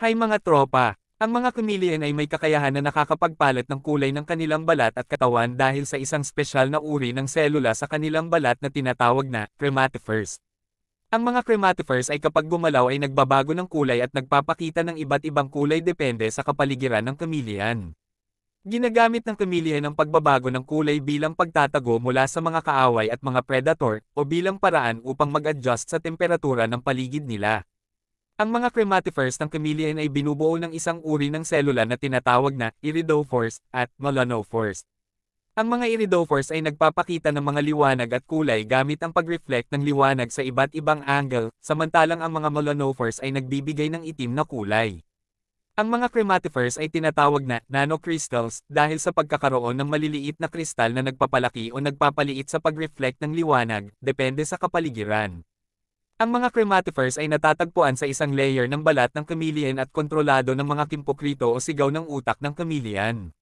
Hay mga tropa! Ang mga chameleon ay may kakayahan na nakakapagpalit ng kulay ng kanilang balat at katawan dahil sa isang espesyal na uri ng selula sa kanilang balat na tinatawag na chromatophores. Ang mga chromatophores ay kapag gumalaw ay nagbabago ng kulay at nagpapakita ng iba't ibang kulay depende sa kapaligiran ng chameleon. Ginagamit ng chameleon ang pagbabago ng kulay bilang pagtatago mula sa mga kaaway at mga predator o bilang paraan upang mag-adjust sa temperatura ng paligid nila. Ang mga chromatophores ng chameleon ay binubuo ng isang uri ng selula na tinatawag na iridophores at melanophores. Ang mga iridophores ay nagpapakita ng mga liwanag at kulay gamit ang pag-reflect ng liwanag sa iba't ibang angle, samantalang ang mga melanophores ay nagbibigay ng itim na kulay. Ang mga chromatophores ay tinatawag na nanocrystals dahil sa pagkakaroon ng maliliit na kristal na nagpapalaki o nagpapaliit sa pag-reflect ng liwanag, depende sa kapaligiran. Ang mga chromatophores ay natatagpuan sa isang layer ng balat ng chameleon at kontrolado ng mga kimpokrito o sigaw ng utak ng chameleon.